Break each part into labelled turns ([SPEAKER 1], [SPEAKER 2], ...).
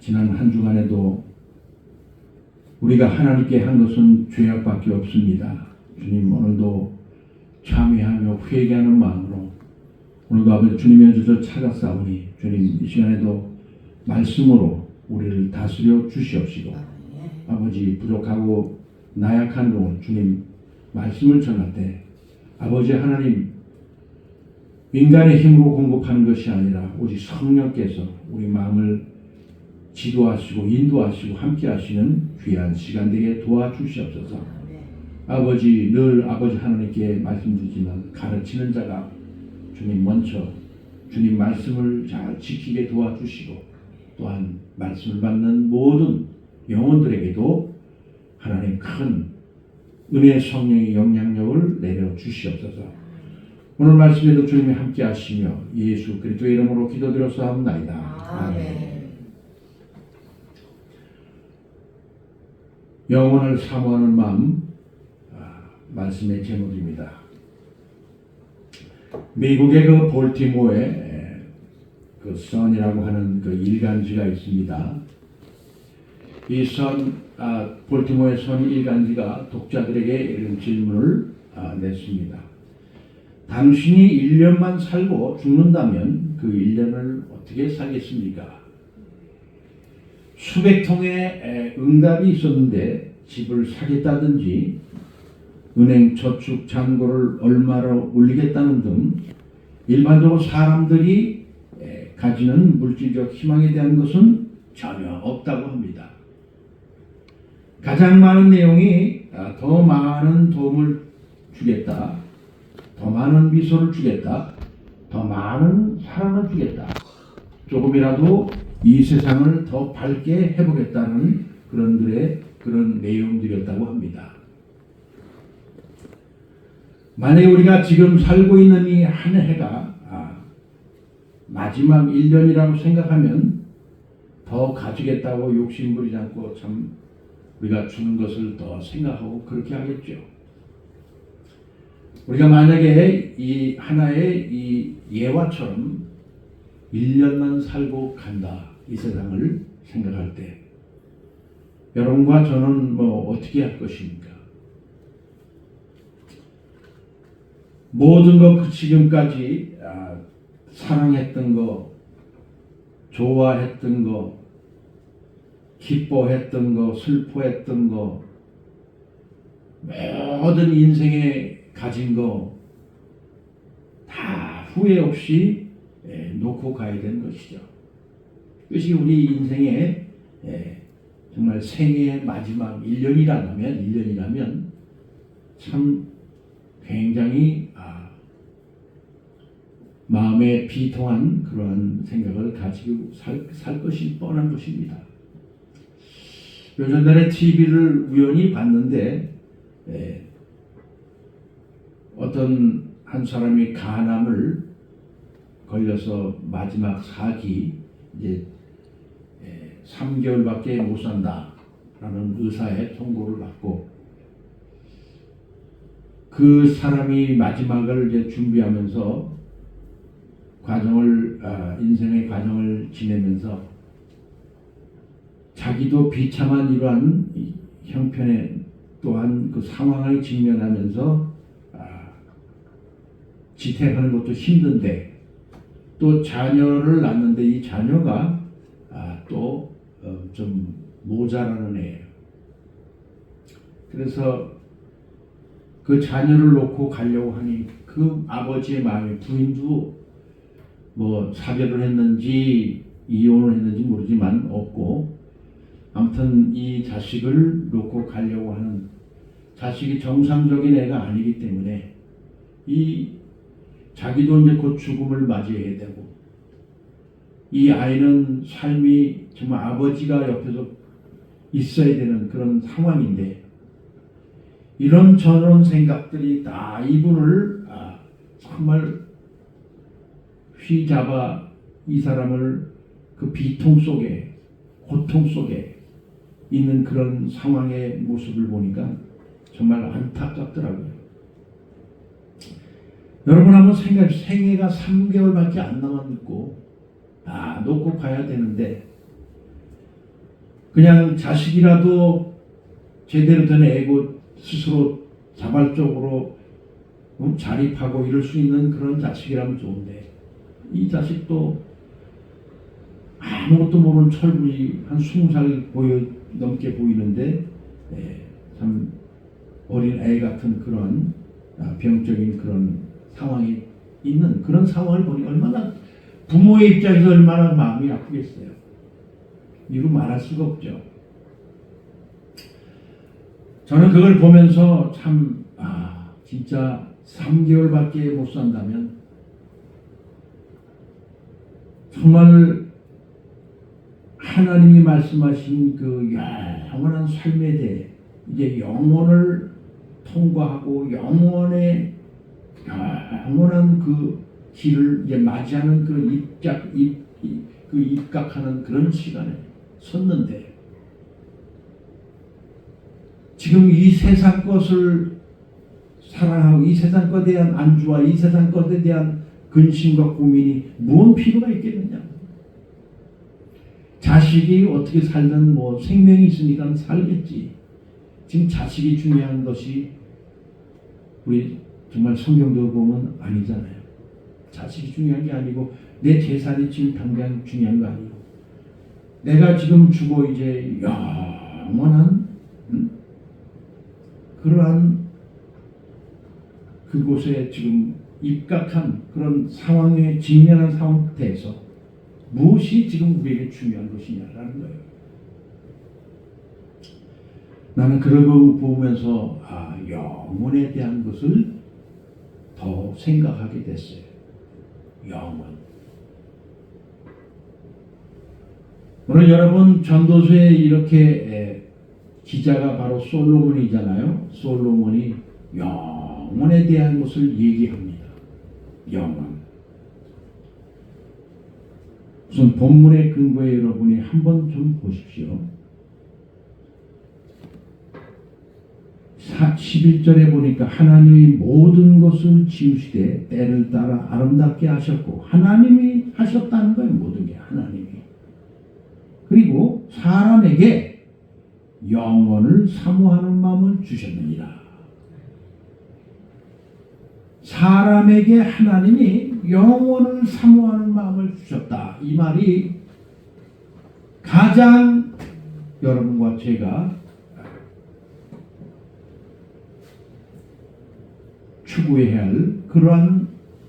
[SPEAKER 1] 지난 한 주간에도 우리가 하나님께 한 것은 죄악밖에 없습니다. 주님, 오늘도 참회하며 회개하는 마음으로 오늘도 아버지 주님의 뜻을 찾았사오니 주님, 이 시간에도 말씀으로 우리를 다스려 주시옵시고 아버지, 부족하고 나약한 종을 주님 말씀을 전할 때 아버지 하나님, 인간의 힘으로 공급하는 것이 아니라 오직 성령께서 우리 마음을 지도하시고 인도하시고 함께 하시는 귀한 시간 되게 도와주시옵소서. 아버지, 늘 아버지 하나님께 말씀드리지만 가르치는 자가 주님 먼저 주님 말씀을 잘 지키게 도와주시고 또한 말씀을 받는 모든 영혼들에게도 하나님 큰 은혜의 성령의 영향력을 내려주시옵소서. 오늘 말씀에도 주님이 함께 하시며 예수 그리스도의 이름으로 기도드렸사옵나이다. 아멘. 영혼을 사모하는 마음, 말씀의 제목입니다. 미국의 그 볼티모어에 그 선이라고 하는 그 일간지가 있습니다. 이 볼티모어의 선 일간지가 독자들에게 이런 질문을 냈습니다. 당신이 1년만 살고 죽는다면 그 1년을 어떻게 살겠습니까? 수백 통의 응답이 있었는데 집을 사겠다든지 은행 저축 잔고를 얼마로 올리겠다는 등 일반적으로 사람들이 가지는 물질적 희망에 대한 것은 전혀 없다고 합니다. 가장 많은 내용이 더 많은 도움을 주겠다, 더 많은 미소를 주겠다, 더 많은 사랑을 주겠다, 조금이라도 이 세상을 더 밝게 해보겠다는 그런 내용들이었다고 합니다. 만약에 우리가 지금 살고 있는 이 한 해가 마지막 1년이라고 생각하면 더 가지겠다고 욕심부리지 않고 참 우리가 주는 것을 더 생각하고 그렇게 하겠죠. 우리가 만약에 이 하나의 이 예화처럼 1년만 살고 간다, 이 세상을 생각할 때 여러분과 저는 어떻게 할 것입니까? 모든 것 지금까지 사랑했던 거, 좋아했던 거, 기뻐했던 거, 슬퍼했던 거, 모든 인생에 가진 거 다 후회 없이 놓고 가야 되는 것이죠. 그것이 우리 인생의 정말 생애의 마지막 1년이라면 참 굉장히 마음에 비통한 그러한 생각을 가지고 살 것이 뻔한 것입니다. 요즘 전에 TV를 우연히 봤는데 어떤 한 사람이 간암을 걸려서 마지막 사기 이제 3개월밖에 못 산다라는 의사의 통보를 받고 그 사람이 마지막을 이제 준비하면서 인생의 과정을 지내면서 자기도 비참한 이러한 형편에 또한 그 상황을 직면하면서 지탱하는 것도 힘든데 또 자녀를 낳는데 이 자녀가 또 좀 모자라는 애예요. 그래서 그 자녀를 놓고 가려고 하니 그 아버지의 마음이, 부인도 사별을 했는지 이혼을 했는지 모르지만 없고, 아무튼 이 자식을 놓고 가려고 하는, 자식이 정상적인 애가 아니기 때문에 이 자기도 이제 곧 죽음을 맞이해야 되고, 이 아이는 삶이 정말 아버지가 옆에서 있어야 되는 그런 상황인데 이런 저런 생각들이 다 이분을 정말 휘잡아 이 사람을 그 비통 속에, 고통 속에 있는 그런 상황의 모습을 보니까 정말 안타깝더라고요. 여러분 한번 생각해, 생애가 3개월밖에 안 남았고 놓고 가야 되는데 그냥 자식이라도 제대로 된 애고 스스로 자발적으로 자립하고 이럴 수 있는 그런 자식이라면 좋은데, 이 자식도 아무것도 모르는 철부지 한 20살 넘게 보이는데 참 어린 애 같은 그런 병적인 그런 상황이 있는 그런 상황을 보니 얼마나 부모의 입장에서 얼마나 마음이 아프겠어요. 이루 말할 수가 없죠. 저는 그걸 보면서 참 진짜 3개월밖에 못 산다면 정말 하나님이 말씀하신 그 영원한 삶에 대해 이제 영원을 통과하고 영원한 그 길을 이제 맞이하는 그런 입각하는 그런 시간에 섰는데, 지금 이 세상 것을 사랑하고 이 세상 것에 대한 안주와 이 세상 것에 대한 근심과 고민이 무슨 필요가 있겠느냐. 자식이 어떻게 살든 뭐 생명이 있으니까 살겠지. 지금 자식이 중요한 것이 우리 정말 성경적으로 보면 아니잖아요. 자식이 중요한 게 아니고 내 재산이 지금 당장 중요한 거 아니고, 내가 지금 죽어 이제 영원한 그러한 그곳에 지금 입각한 그런 상황에 직면한 상태에서 무엇이 지금 우리에게 중요한 것이냐라는 거예요. 나는 그런 거 보면서 영혼에 대한 것을 더 생각하게 됐어요. 영혼. 오늘 여러분 전도서에 이렇게 기자가 바로 솔로몬이잖아요. 솔로몬이 영혼에 대한 것을 얘기합니다. 영혼. 우선 본문의 근거에 여러분이 한번 좀 보십시오. 11절에 보니까 하나님이 모든 것을 지으시되 때를 따라 아름답게 하셨고, 하나님이 하셨다는 거예요. 모든 게 하나님이. 그리고 사람에게 영혼을 사모하는 마음을 주셨느니라. 사람에게 하나님이 영혼을 사모하는 마음을 주셨다. 이 말이 가장 여러분과 제가 추구해야 할 그러한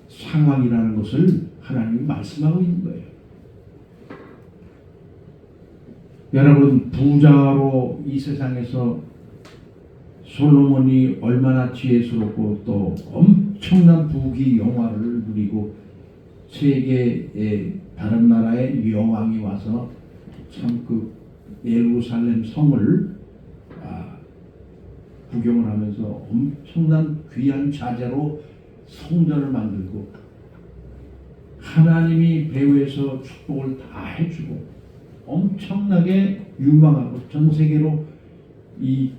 [SPEAKER 1] 상황이라는 것을 하나님이 말씀하고 있는 거예요. 여러분, 부자로 이 세상에서 솔로몬이 얼마나 지혜스럽고 또 엄청난 부귀 영화를 누리고 세계의 다른 나라의 여왕이 와서 참 그 예루살렘 성을 구경을 하면서 엄청난 귀한 자재로 성전을 만들고 하나님이 배후에서 축복을 다 해주고 엄청나게 유망하고 전 세계로 이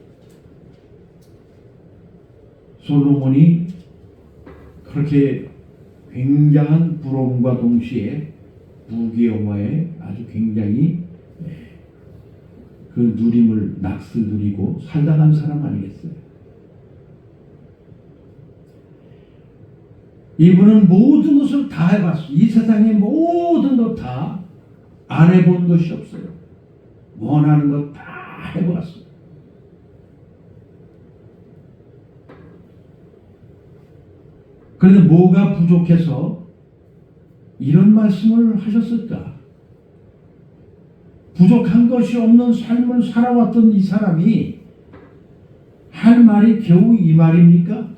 [SPEAKER 1] 솔로몬이 그렇게 굉장한 부러움과 동시에 부귀영화에 아주 굉장히 그 누림을 낯을 누리고 살다 간 사람 아니겠어요? 이분은 모든 것을 다 해봤어요. 이 세상의 모든 것 다 안 해본 것이 없어요. 원하는 것 다 해봤어요. 그런데 뭐가 부족해서 이런 말씀을 하셨을까? 부족한 것이 없는 삶을 살아왔던 이 사람이 할 말이 겨우 이 말입니까?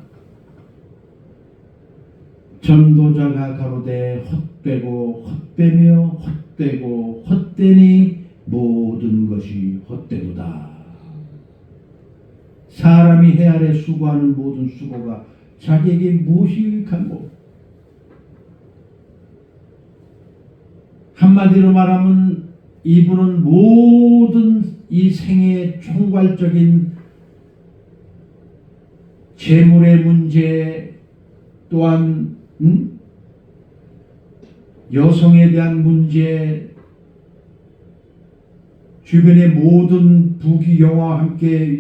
[SPEAKER 1] 전도자가 가로되 헛되고 헛되며 헛되고 헛되니 모든 것이 헛되도다. 사람이 해 아래 수고하는 모든 수고가 자기에게 무엇이 유익한고? 한마디로 말하면 이분은 모든 이 생애의 총괄적인 재물의 문제, 또한 여성에 대한 문제, 주변의 모든 부귀영화와 함께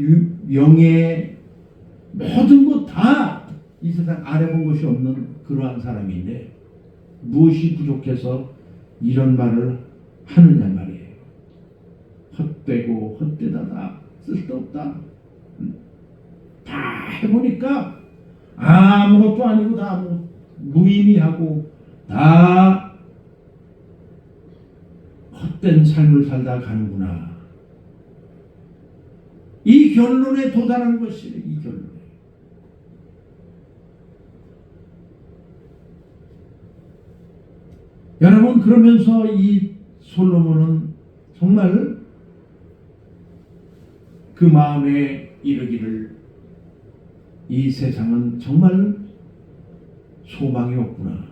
[SPEAKER 1] 영예 모든 것 다 이 세상 알아본 것이 없는 그러한 사람인데 무엇이 부족해서 이런 말을 하느냐 말이에요. 헛되고 헛되다다 쓸데없다. 다 해보니까 아무것도 아니고 다 무의미하고 다 헛된 삶을 살다 가는구나. 이 결론에 도달한 것이에요. 이 결론에. 여러분, 그러면서 이 솔로몬은 정말 그 마음에 이르기를 이 세상은 정말 소망이 없구나.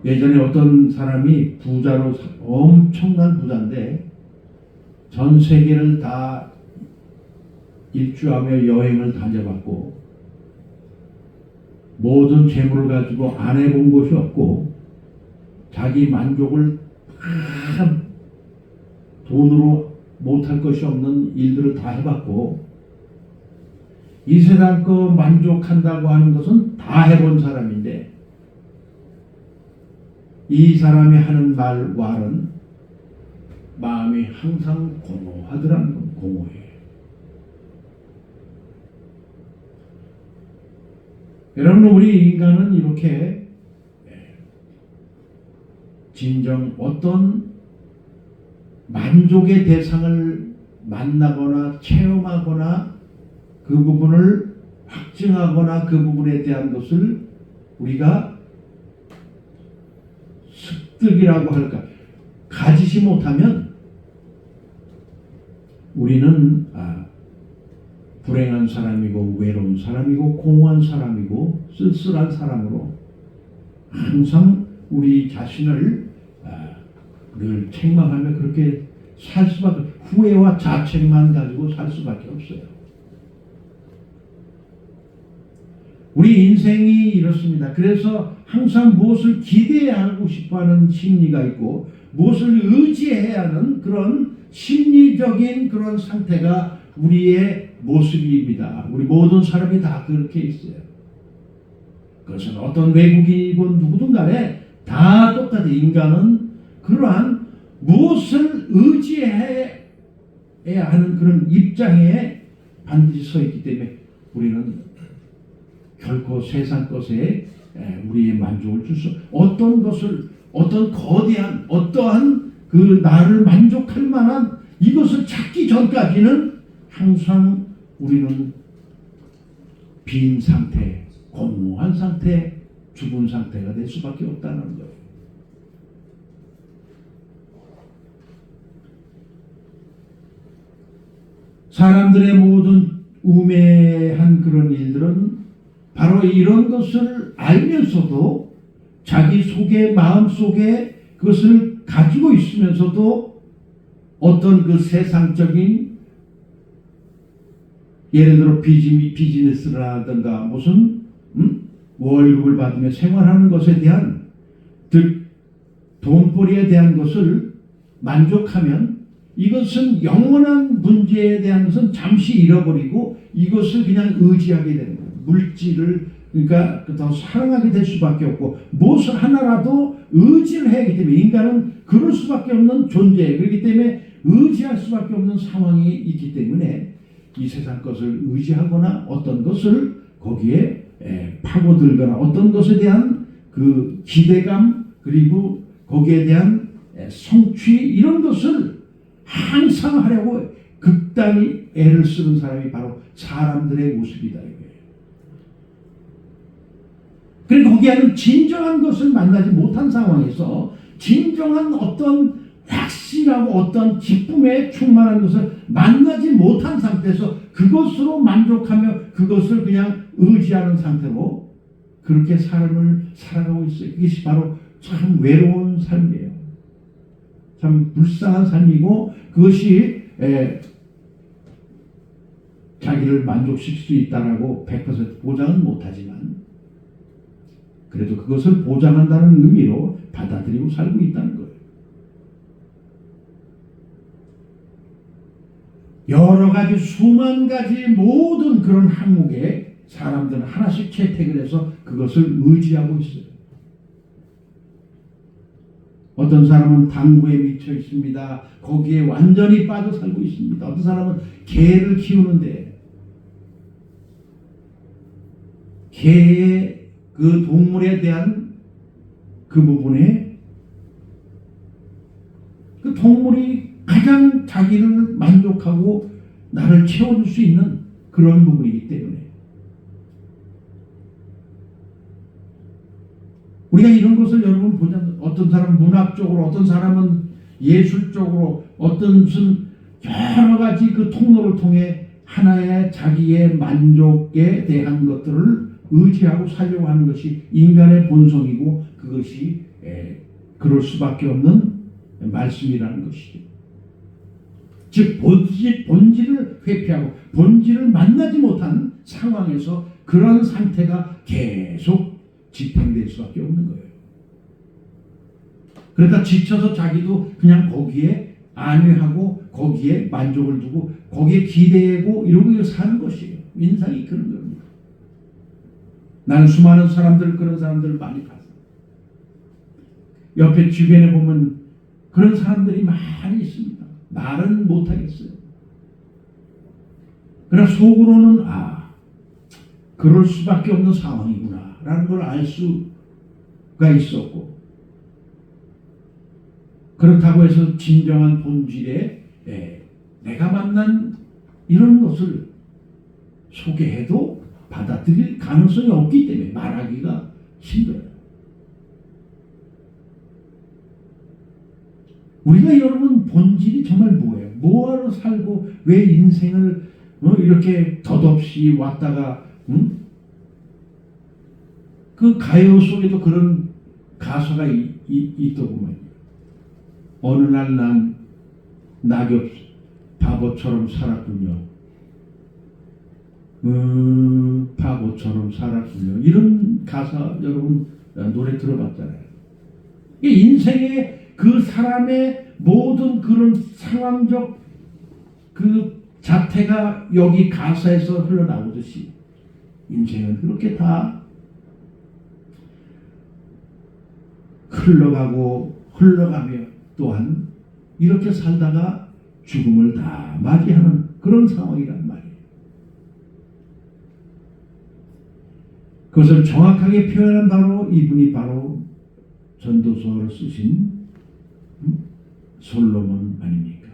[SPEAKER 1] 예전에 어떤 사람이 부자로 엄청난 부자인데 전 세계를 다 일주하며 여행을 다녀봤고 모든 재물을 가지고 안 해본 곳이 없고 자기 만족을 다 돈으로 못할 것이 없는 일들을 다 해봤고 이 세상 거 만족한다고 하는 것은 다 해본 사람인데 이 사람이 하는 말은 마음이 항상 공허하더라는 건 공허해. 여러분, 우리 인간은 이렇게 진정 어떤 만족의 대상을 만나거나 체험하거나 그 부분을 확증하거나 그 부분에 대한 것을 우리가 습득이라고 할까 가지지 못하면 우리는 불행한 사람이고 외로운 사람이고 공허한 사람이고 쓸쓸한 사람으로 항상 우리 자신을 늘 책망하며 그렇게 살 수밖에 후회와 자책만 가지고 살 수밖에 없어요. 우리 인생이 이렇습니다. 그래서 항상 무엇을 기대하고 싶어하는 심리가 있고 무엇을 의지해야 하는 그런 심리적인 그런 상태가 우리의 모습입니다. 우리 모든 사람이 다 그렇게 있어요. 그것은 어떤 외국인이건 누구든 간에 다 똑같아. 인간은 그러한 무엇을 의지해야 하는 그런 입장에 반드시 서 있기 때문에 우리는 결코 세상 것에 우리의 만족을 줄 수 어떤 것을 어떤 거대한 어떠한 그 나를 만족할 만한 이것을 찾기 전까지는 항상 우리는 빈 상태, 공허한 상태, 죽은 상태가 될 수밖에 없다는 거예요. 사람들의 모든 우매한 그런 일들은 바로 이런 것을 알면서도 자기 속에 마음속에 그것을 가지고 있으면서도 어떤 그 세상적인 예를 들어 비즈니스를 하든가 무슨 월급을 받으며 생활하는 것에 대한 즉 돈벌이에 대한 것을 만족하면 이것은 영원한 문제에 대한 것은 잠시 잃어버리고 이것을 그냥 의지하게 되는 거예요. 물질을 그러니까 더 사랑하게 될 수밖에 없고 무엇을 하나라도 의지를 해야 하기 때문에 인간은 그럴 수밖에 없는 존재예요. 그렇기 때문에 의지할 수밖에 없는 상황이 있기 때문에 이 세상 것을 의지하거나 어떤 것을 거기에 파고들거나 어떤 것에 대한 그 기대감 그리고 거기에 대한 성취 이런 것을 항상 하려고 극단히 애를 쓰는 사람이 바로 사람들의 모습이다 이거예요. 그리고 거기에는 진정한 것을 만나지 못한 상황에서 진정한 어떤 확실하고 어떤 기쁨에 충만한 것을 만나지 못한 상태에서 그것으로 만족하며 그것을 그냥 의지하는 상태로 그렇게 삶을 살아가고 있어요. 이것이 바로 참 외로운 삶이에요. 참 불쌍한 삶이고 그것이 자기를 만족시킬 수 있다라고 100% 보장은 못하지만 그래도 그것을 보장한다는 의미로 받아들이고 살고 있다는 거예요. 여러 가지 수만 가지 모든 그런 항목에 사람들은 하나씩 채택을 해서 그것을 의지하고 있어요. 어떤 사람은 당구에 미쳐 있습니다. 거기에 완전히 빠져 살고 있습니다. 어떤 사람은 개를 키우는데 개의 그 동물에 대한 그 부분에 그 동물이 가장 자기를 만족하고 나를 채워줄 수 있는 그런 부분이기 때문에 우리가 이런 것을 여러분 보자면 어떤 사람은 문학적으로 어떤 사람은 예술적으로 어떤 무슨 여러 가지 그 통로를 통해 하나의 자기의 만족에 대한 것들을 의지하고 살려고 하는 것이 인간의 본성이고 그것이 그럴 수밖에 없는 말씀이라는 것이죠. 즉 본질을 회피하고 본질을 만나지 못한 상황에서 그런 상태가 계속 집행될 수밖에 없는 거예요. 그러니까 지쳐서 자기도 그냥 거기에 안위하고 거기에 만족을 두고 거기에 기대고 이러고 사는 것이에요. 인상이 그런 겁니다. 나는 수많은 사람들 그런 사람들을 많이 봤어요. 옆에 주변에 보면 그런 사람들이 많이 있습니다. 말은 못하겠어요. 그러나 속으로는 그럴 수밖에 없는 상황이구나 라는 걸 알 수가 있었고 그렇다고 해서 진정한 본질에 내가 만난 이런 것을 소개해도 받아들일 가능성이 없기 때문에 말하기가 힘들어요. 우리가 여러분 본질이 정말 뭐예요? 뭐하러 살고 왜 인생을 이렇게 덧없이 왔다가 그 가요 속에도 그런 가사가 있더구만. 어느 날 난 낙엽 바보처럼 살았군요. 바보처럼 살았군요. 이런 가사 여러분 노래 들어봤잖아요. 인생의 그 사람의 모든 그런 상황적 그 자태가 여기 가사에서 흘러나오듯이 인생은 그렇게 다 흘러가며 또한 이렇게 살다가 죽음을 다 맞이하는 그런 상황이란 말이에요. 그것을 정확하게 표현한 바로 이분이 바로 전도서를 쓰신 솔로몬 아닙니까?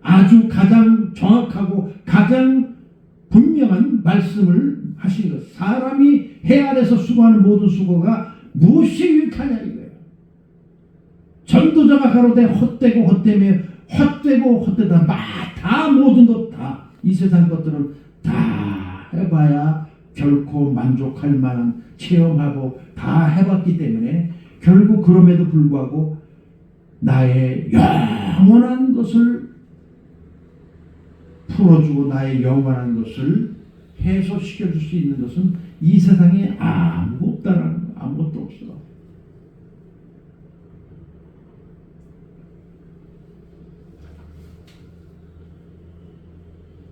[SPEAKER 1] 아주 가장 정확하고 가장 분명한 말씀을 하신 것. 사람이 해 아래서 수고하는 모든 수고가 무엇이 유익하냐 이거예요. 전도자가 가로되 헛되고 헛되며 헛되고 헛되다 다 모든 것 다 이 세상 것들은 다 해봐야 결코 만족할 만한 체험하고 다 해봤기 때문에 결국 그럼에도 불구하고 나의 영원한 것을 풀어주고 나의 영원한 것을 해소시켜줄 수 있는 것은 이 세상에 아무것도 없다라는 거. 아무것도 없어.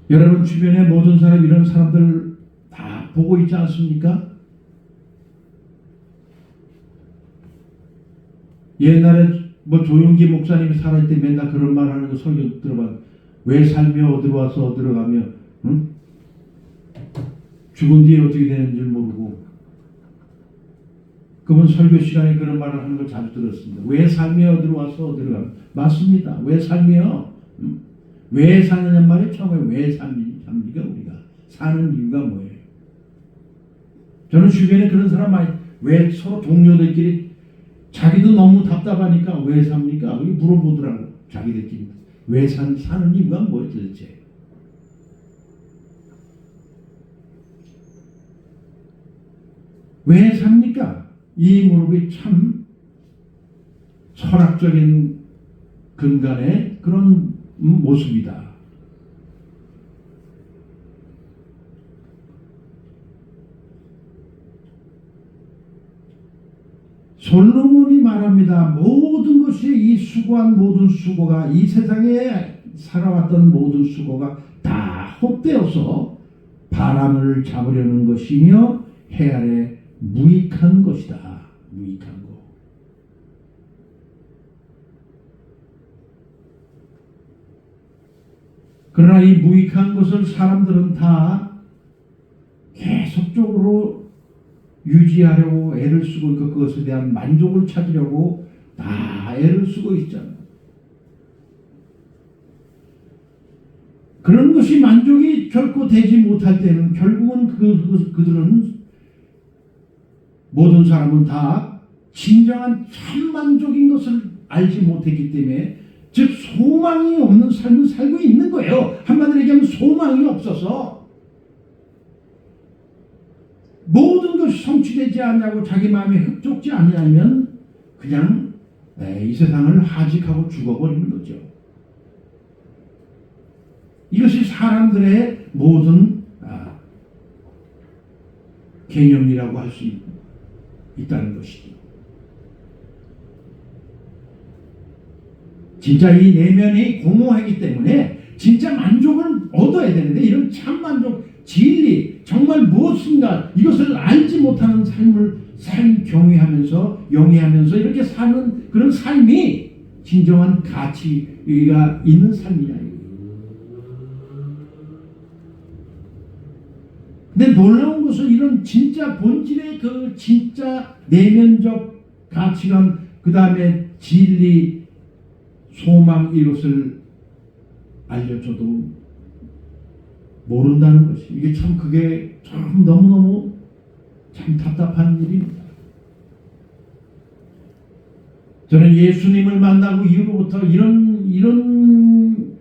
[SPEAKER 1] 여러분 주변에 모든 사람 이런 사람들 다 보고 있지 않습니까? 옛날에 조용기 목사님이 살아있을 때 맨날 그런 말 하는 거 설교 들어봐. 왜 살며 어디로 와서 어디로 가며 죽은 뒤에 어떻게 되는 줄 모르고 그분 설교 시간에 그런 말을 하는 걸 자주 들었습니다. 왜 살며 어디로 와서 어디로 가며 맞습니다. 왜 살며 왜 사느냐 말이에요. 처음에 왜 삽니까 우리가 사는 이유가 뭐예요? 저는 주변에 그런 사람 많이 왜 서로 동료들끼리 자기도 너무 답답하니까 왜 삽니까? 물어보더라고. 자기들끼리 왜 사는 이유가 뭐예요 도대체? 왜 삽니까? 이 무릎이 참 철학적인 근간의 그런 모습이다. 솔로몬이 말합니다. 모든 것이 이 수고한 모든 수고가 이 세상에 살아왔던 모든 수고가 다 헛되어서 바람을 잡으려는 것이며 해 아래 무익한 것이다. 무익한 것. 그러나 이 무익한 것을 사람들은 다 계속적으로 유지하려고 애를 쓰고 있고 그것에 대한 만족을 찾으려고 다 애를 쓰고 있잖아요. 그런 것이 만족이 결코 되지 못할 때는 결국은 그들은 모든 사람은 다 진정한 참만족인 것을 알지 못했기 때문에 즉 소망이 없는 삶을 살고 있는 거예요. 한마디로 얘기하면 소망이 없어서 모든 것이 성취되지 않냐고 자기 마음에 흡족지 아니하면 그냥 이 세상을 하직하고 죽어버리는 거죠. 이것이 사람들의 모든 개념이라고 할 수 있다는 것이죠. 진짜 이 내면이 공허하기 때문에 진짜 만족을 얻어야 되는데 이런 참만족, 진리, 정말 무엇인가 이것을 알지 못하는 삶 경외하면서 영위하면서 이렇게 사는 그런 삶이 진정한 가치가 있는 삶이냐. 근데 놀라운 것은 이런 진짜 본질의 그 진짜 내면적 가치관, 그 다음에 진리, 소망 이것을 알려줘도 모른다는 것이 이게 참 그게 참 너무너무 참 답답한 일입니다. 저는 예수님을 만나고 이후로부터 이런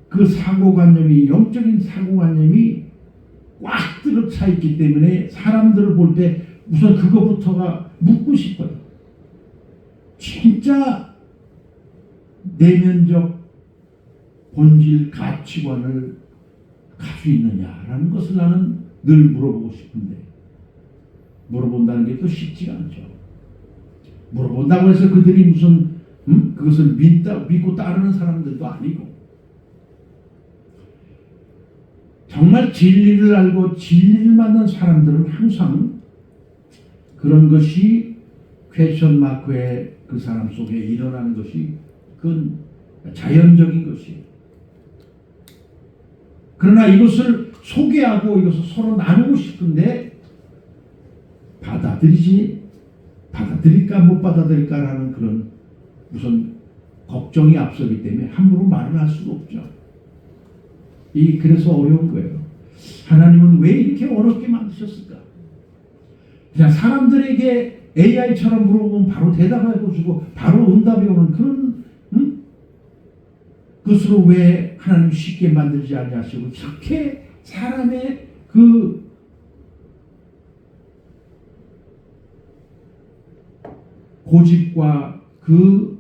[SPEAKER 1] 그 사고관념이 영적인 사고관념이 꽉 들어차 있기 때문에 사람들을 볼 때 우선 그거부터가 묻고 싶어요. 진짜 내면적 본질 가치관을 가지고 있느냐라는 것을 나는 늘 물어보고 싶은데 물어본다는 게 또 쉽지가 않죠. 물어본다고 해서 그들이 무슨 그것을 믿고 따르는 사람들도 아니고 정말 진리를 알고 진리를 만난 사람들은 항상 그런 것이 퀘스천 마크의 그 사람 속에 일어나는 것이 그건 자연적인 것이에요. 그러나 이것을 소개하고 이것을 서로 나누고 싶은데 받아들일까 못 받아들일까라는 그런 우선 걱정이 앞서기 때문에 함부로 말을 할 수가 없죠. 그래서 어려운 거예요. 하나님은 왜 이렇게 어렵게 만드셨을까? 그냥 사람들에게 AI처럼 물어보면 바로 대답해주고 바로 응답이 오는 그런 그것으로 왜 하나님 쉽게 만들지 않냐시고 이렇게 사람의 그 고집과 그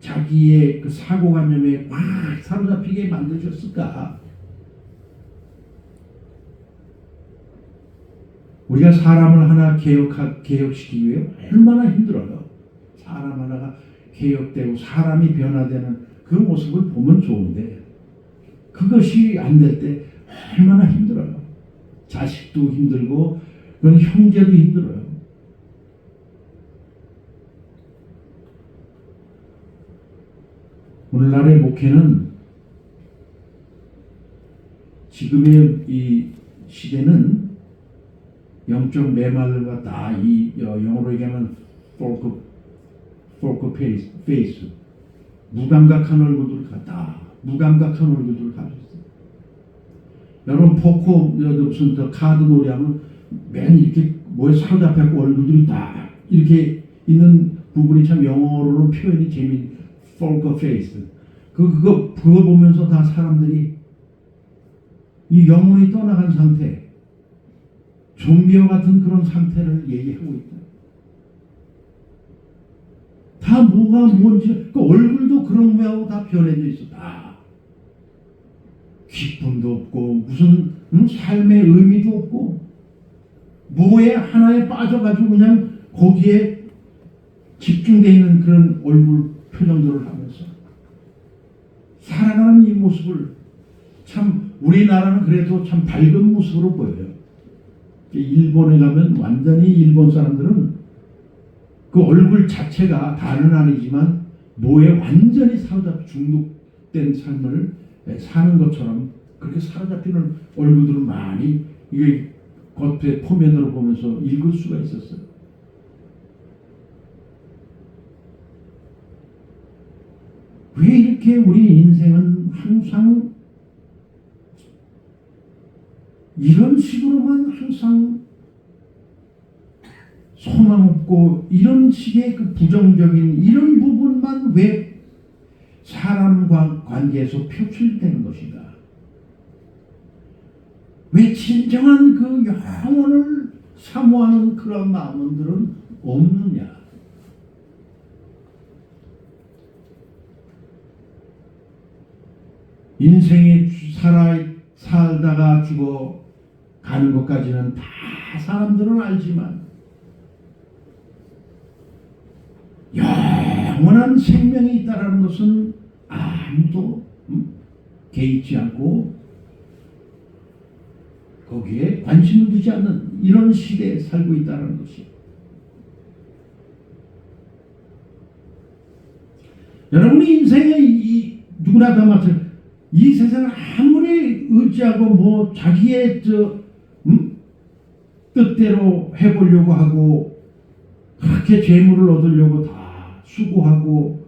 [SPEAKER 1] 자기의 그 사고관념에 막 사로잡히게 만드셨을까? 우리가 사람을 하나 개혁시키기 위해 얼마나 힘들어요. 사람 하나가 개혁되고 사람이 변화되는 그 모습을 보면 좋은데 그것이 안 될 때 얼마나 힘들어요. 자식도 힘들고 그런 형제도 힘들어요. 오늘날의 목회는 지금의 이 시대는 영적 메말르가 다 이 영어로 얘기하면 포커 페이스 무감각한 얼굴들을 갖다 무감각한 얼굴들을 가지고 있어요. 여러분 포커 무슨 더 카드 놀이하면 맨 이렇게 뭐에 사로잡혀고 얼굴들이 다 이렇게 있는 부분이 참 영어로 표현이 재밌는 포커 페이스. 그거 보면서 다 사람들이 이 영혼이 떠나간 상태, 좀비와 같은 그런 상태를 얘기하고 있다. 다 뭐가 뭔지, 그 얼굴도 그런 거하고 다 변해져 있어. 다 기쁨도 없고 무슨 삶의 의미도 없고 뭐에 하나에 빠져가지고 그냥 거기에 집중되어 있는 그런 얼굴 표정들을 하면서 살아가는 이 모습을 참 우리나라는 그래도 참 밝은 모습으로 보여요. 일본에 가면 완전히 일본 사람들은 그 얼굴 자체가 다는 아니지만 뭐에 완전히 사로잡혀 중독된 삶을 사는 것처럼 그렇게 사로잡히는 얼굴들을 많이 이게 겉에 표면으로 보면서 읽을 수가 있었어요. 왜 이렇게 우리 인생은 항상 이런 식으로만 항상 소망 없고 이런 식의 그 부정적인 이런 부분만 왜 사람과 관계에서 표출되는 것인가? 왜 진정한 그 영혼을 사모하는 그런 마음들은 없느냐? 인생에 살다가 죽어 가는 것까지는 다 사람들은 알지만 영원한 생명이 있다는 것은 아무도 개의치 않고 거기에 관심을 두지 않는 이런 시대에 살고 있다는 것이. 여러분의 인생에 누구나 다 마찬가지. 이 세상을 아무리 의지하고 뭐 자기의 뜻대로 해보려고 하고 그렇게 재물을 얻으려고 다 수고하고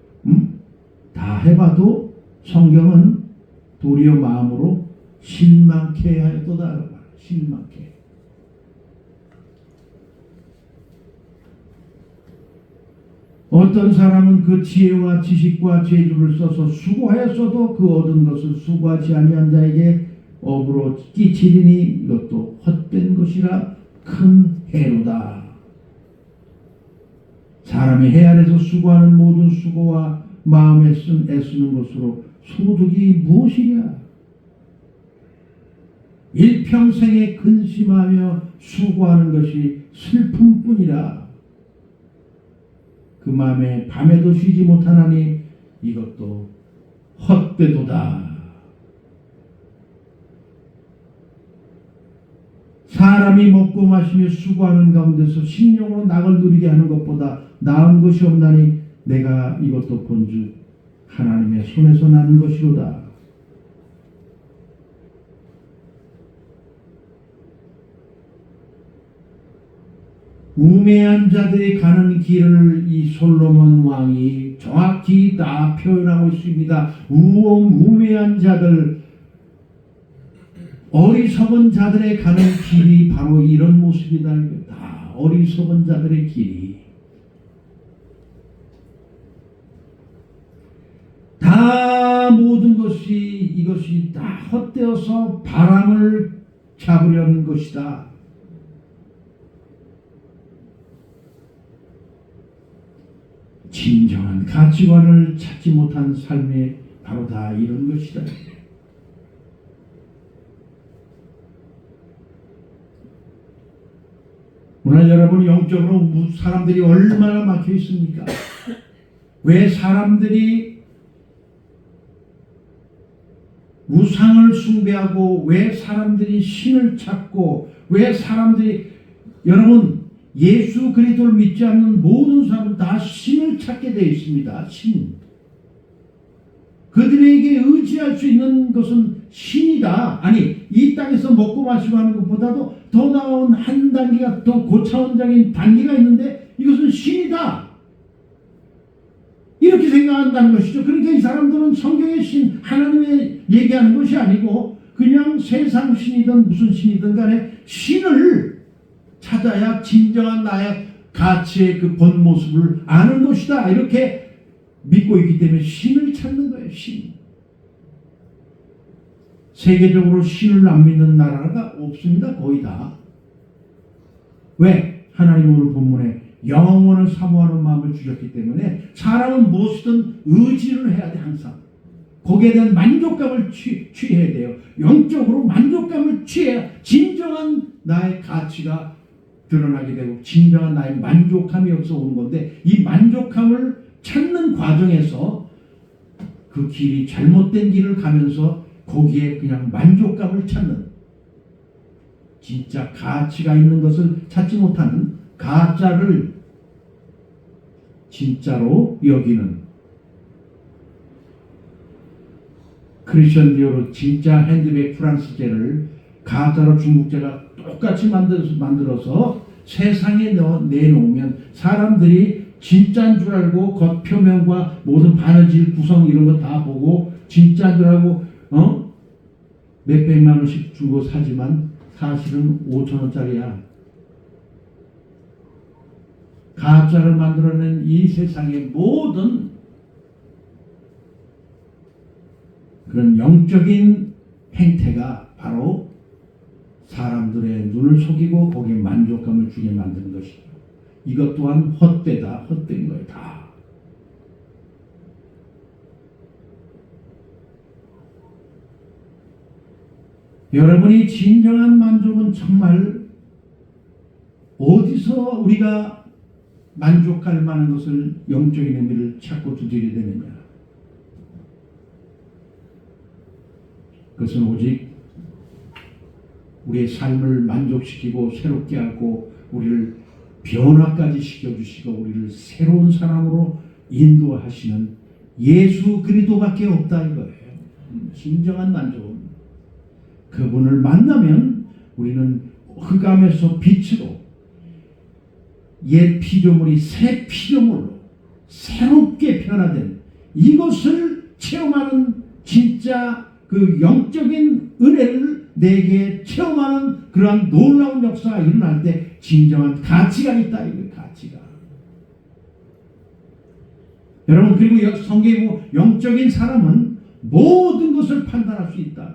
[SPEAKER 1] 다 해봐도 성경은 도리어 마음으로 실망케 하였도다. 실망케. 어떤 사람은 그 지혜와 지식과 재주를 써서 수고하였어도 그 얻은 것을 수고하지 아니한 자에게 업으로 끼치리니 이것도 헛된 것이라 큰 해로다. 사람이 해 아래서 수고하는 모든 수고와 마음에 애쓰는 것으로 소득이 무엇이랴? 일평생에 근심하며 수고하는 것이 슬픔뿐이라. 그 마음에 밤에도 쉬지 못하나니 이것도 헛되도다. 사람이 먹고 마시며 수고하는 가운데서 심령으로 낙을 누리게 하는 것보다 나은 것이 없나니 내가 이것도 본즉 하나님의 손에서 나는 것이로다. 우매한 자들이 가는 길을 이 솔로몬 왕이 정확히 다 표현하고 있습니다. 우매한 자들, 어리석은 자들의 가는 길이 바로 이런 모습이다. 다 어리석은 자들의 길이. 다 모든 것이 이것이 다 헛되어서 바람을 잡으려는 것이다. 진정한 가치관을 찾지 못한 삶이 바로 다 이런 것이다. 오늘 여러분 영적으로 사람들이 얼마나 막혀 있습니까? 왜 사람들이 우상을 숭배하고 왜 사람들이 신을 찾고 왜 사람들이 여러분 예수 그리스도를 믿지 않는 모든 사람은 다 신을 찾게 되어 있습니다. 신. 그들에게 의지할 수 있는 것은 신이다. 아니 이 땅에서 먹고 마시고 하는 것보다도 더 나은 한 단계가 더 고차원적인 단계가 있는데 이것은 신이다. 이렇게 생각한다는 것이죠. 그러니까 이 사람들은 성경의 신, 하나님의 얘기하는 것이 아니고 그냥 세상 신이든 무슨 신이든 간에 신을 찾아야 진정한 나의 가치의 그 본 모습을 아는 것이다. 이렇게 믿고 있기 때문에 신을 찾는 거예요. 신. 세계적으로 신을 안 믿는 나라가 없습니다. 거의 다. 왜? 하나님 오늘 본문에 영원을 사모하는 마음을 주셨기 때문에 사람은 무엇이든 의지를 해야 돼. 항상. 거기에 대한 만족감을 취해야 돼요. 영적으로 만족감을 취해야 진정한 나의 가치가 드러나게 되고 진정한 나의 만족함이 없어 오는 건데 이 만족함을 찾는 과정에서 그 길이 잘못된 길을 가면서 거기에 그냥 만족감을 찾는, 진짜 가치가 있는 것을 찾지 못하는 가짜를 진짜로 여기는, 크리스천 디오로 진짜 핸드백 프랑스제를 가짜로 중국제가 똑같이 만들어서 세상에 내놓으면 사람들이 진짜인 줄 알고 겉표면과 모든 바느질 구성 이런 거 다 보고 진짜인 줄 알고 몇백만 원씩 주고 사지만 사실은 5천 원짜리야. 가짜를 만들어낸 이 세상의 모든 그런 영적인 행태가 바로 사람들의 눈을 속이고 거기에 만족감을 주게 만드는 것이죠. 이것 또한 헛되다, 헛된 거예요. 다. 여러분이 진정한 만족은 정말 어디서 우리가 만족할 만한 것을, 영적인 의미를 찾고 두드리게 되느냐. 그것은 오직 우리의 삶을 만족시키고 새롭게 하고 우리를 변화까지 시켜주시고 우리를 새로운 사람으로 인도하시는 예수 그리스도밖에 없다 이거예요. 진정한 만족은 그분을 만나면 우리는 흑암에서 빛으로, 옛 피조물이 새 피조물로 새롭게 변화된 이것을 체험하는 진짜 그 영적인 은혜를 내게 체험하는 그러한 놀라운 역사가 일어날 때 진정한 가치가 있다 이거예요. 가치가. 여러분, 그리고 성경에 보면 영적인 사람은 모든 것을 판단할 수 있다.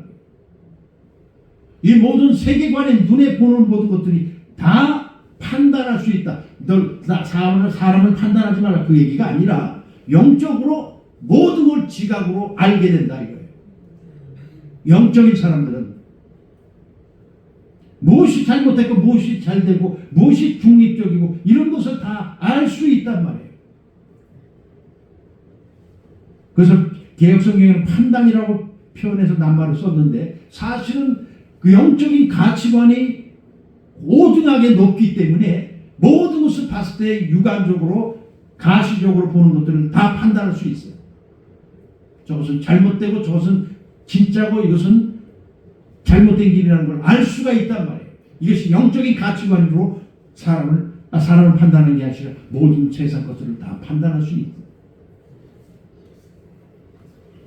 [SPEAKER 1] 이 모든 세계관의 눈에 보는 모든 것들이 다 판단할 수 있다. 너 사람을 판단하지 말라 그 얘기가 아니라 영적으로 모든 걸 지각으로 알게 된다 이거예요. 영적인 사람들은 무엇이 잘못됐고 무엇이 잘되고 무엇이 중립적이고 이런 것을 다 알 수 있단 말이에요. 그래서 개혁성경에는 판단이라고 표현해서 낱말을 썼는데 사실은 그 영적인 가치관이 고등하게 높기 때문에 모든 것을 봤을 때 육안적으로 가시적으로 보는 것들을 다 판단할 수 있어요. 저것은 잘못되고 저것은 진짜고 이것은 잘못된 길이라는 걸 알 수가 있단 말이에요. 이것이 영적인 가치관으로 사람을 판단하는 게 아니라 모든 세상 것들을 다 판단할 수 있다.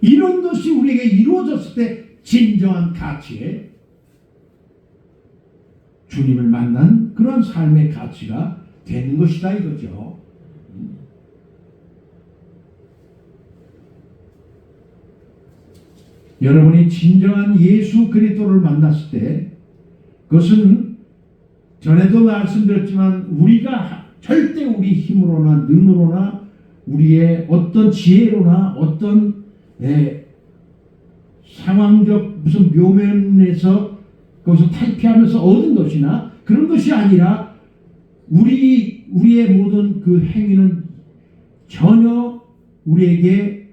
[SPEAKER 1] 이런 것이 우리에게 이루어졌을 때 진정한 가치에 주님을 만난 그런 삶의 가치가 되는 것이다 이거죠. 여러분이 진정한 예수 그리스도를 만났을 때 그것은 전에도 말씀드렸지만 우리가 절대 우리 힘으로나 능으로나 우리의 어떤 지혜로나 어떤 상황적 무슨 묘면에서 거기서 탈피하면서 얻은 것이나 그런 것이 아니라 우리의 모든 그 행위는 전혀 우리에게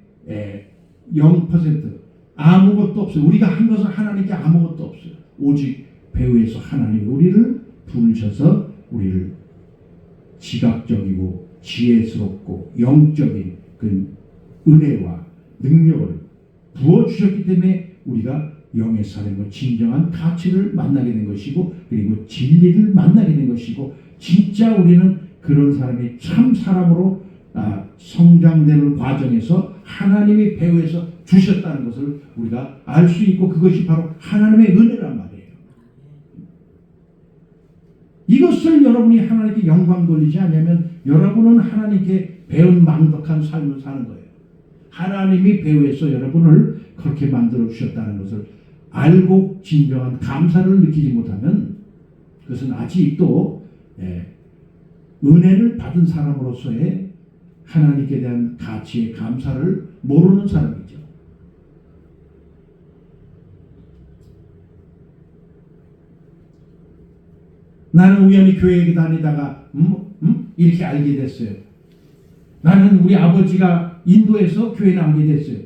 [SPEAKER 1] 0% 아무것도 없어요. 우리가 한 것은 하나님께 아무것도 없어요. 오직 배후에서 하나님이 우리를 부르셔서 우리를 지각적이고 지혜스럽고 영적인 그 은혜와 능력을 부어주셨기 때문에 우리가 영의 사람과 진정한 가치를 만나게 된 것이고 그리고 진리를 만나게 된 것이고 진짜 우리는 그런 사람이 참 사람으로 성장되는 과정에서 하나님이 배후에서 주셨다는 것을 우리가 알 수 있고 그것이 바로 하나님의 은혜란 말이에요. 이것을 여러분이 하나님께 영광 돌리지 않으면 여러분은 하나님께 배운 망덕한 삶을 사는 거예요. 하나님이 배후에서 여러분을 그렇게 만들어 주셨다는 것을 알고 진정한 감사를 느끼지 못하면 그것은 아직도 은혜를 받은 사람으로서의 하나님께 대한 가치의 감사를 모르는 사람이죠. 나는 우연히 교회에 다니다가 이렇게 알게 됐어요. 나는 우리 아버지가 인도에서 교회 나오게 됐어요.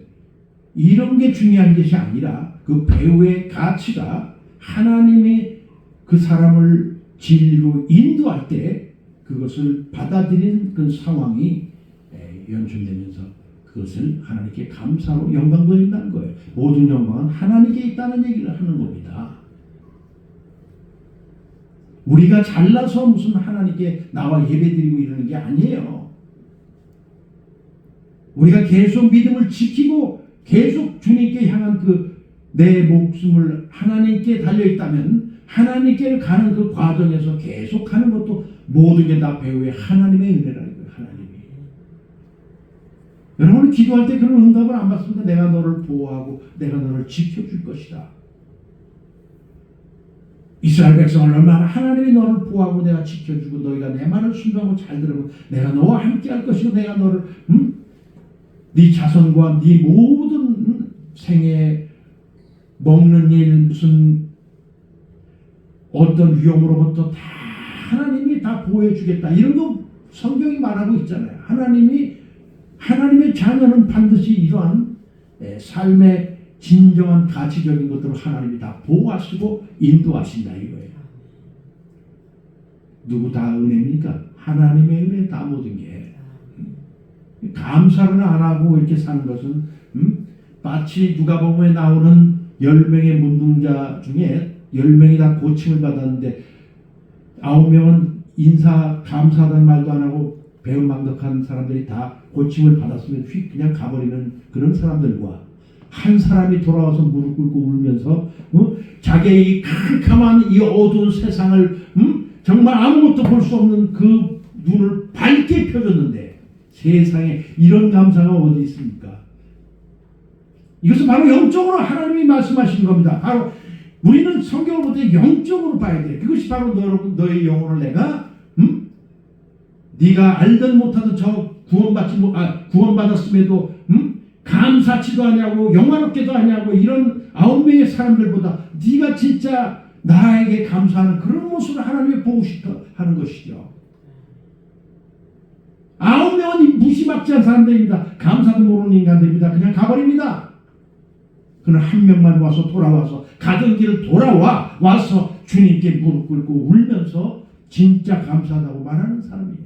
[SPEAKER 1] 이런 게 중요한 것이 아니라 그 배우의 가치가 하나님이 그 사람을 진리로 인도할 때 그것을 받아들인 그 상황이 연출되면서 그것을 하나님께 감사로 영광 돌린다는 거예요. 모든 영광은 하나님께 있다는 얘기를 하는 겁니다. 우리가 잘나서 무슨 하나님께 나와 예배드리고 이러는 게 아니에요. 우리가 계속 믿음을 지키고 계속 주님께 향한 그 내 목숨을 하나님께 달려있다면 하나님께 가는 그 과정에서 계속 하는 것도 모든 게 다 배우의 하나님의 은혜라는 거예요. 하나님이. 여러분 기도할 때 그런 응답을 안 받습니다. 내가 너를 보호하고 내가 너를 지켜줄 것이다. 이스라엘 백성을 얼마나 하나님이 너를 보호하고 내가 지켜주고 너희가 내 말을 순종하고 잘 들으면 내가 너와 함께 할 것이고 내가 너를 네 자손과 네 모든 생에 먹는 일 무슨 어떤 위험으로부터 다 하나님이 다 보호해 주겠다. 이런 거 성경이 말하고 있잖아요. 하나님의 자녀는 반드시 이러한 삶의 진정한 가치적인 것들을 하나님이 다 보호하시고 인도하신다 이거예요. 누구 다 은혜입니까? 하나님의 은혜 다 모든 게. 감사를 안 하고 이렇게 사는 것은 마치 누가복음에 나오는 10명의 문둥자 중에 10명이 다 고침을 받았는데 9명은 감사하다는 말도 안 하고 배은망덕한 사람들이 다 고침을 받았으면 휙 그냥 가버리는 그런 사람들과 한 사람이 돌아와서 무릎 꿇고 울면서 자기의 이 캄캄한 이 어두운 세상을 정말 아무것도 볼 수 없는 그 눈을 밝게 펴줬는데 세상에 이런 감사가 어디 있습니까? 이것은 바로 영적으로 하나님이 말씀하시는 겁니다. 바로 우리는 성경을 볼 때 영적으로 봐야 돼. 그것이 바로 너의 영혼을 내가 네가 알든 못하든 저 구원받았음에도 감사치도 하냐고 영화롭게도 하냐고 이런 9명의 사람들보다 네가 진짜 나에게 감사하는 그런 모습을 하나님이 보고 싶어 하는 것이죠. 9명은 무시막지한 사람들입니다. 감사도 모르는 인간들입니다. 그냥 가버립니다. 그는 한 명만 돌아와서 가던 길을 와서 주님께 무릎 꿇고 울면서 진짜 감사하다고 말하는 사람이에요.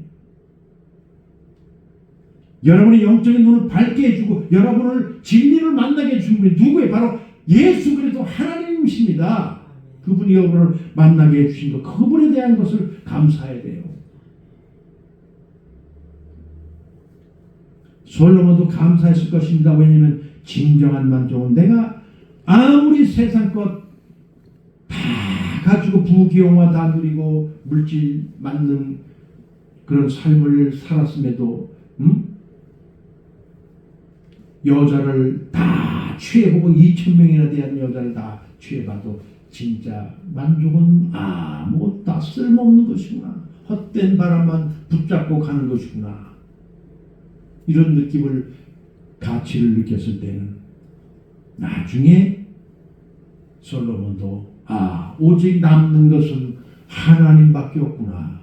[SPEAKER 1] 여러분의 영적인 눈을 밝게 해주고 여러분을 진리를 만나게 해준 분이 누구예요? 바로 예수 그리스도 하나님이십니다. 그분이 여러분을 만나게 해주신 것, 그분에 대한 것을 감사해야 돼요. 솔로몬도 감사했을 것입니다. 왜냐하면 진정한 만족은 내가 아무리 세상 것 다 가지고 부귀영화 다 누리고 물질 만능 그런 삶을 살았음에도 여자를 다 취해보고 2,000명이나 대한 여자를 다 취해봐도 진짜 만족은 아무것도 다 쓸모없는 것이구나. 헛된 바람만 붙잡고 가는 것이구나. 이런 느낌을 가치를 느꼈을 때는 나중에 솔로몬도 오직 남는 것은 하나님밖에 없구나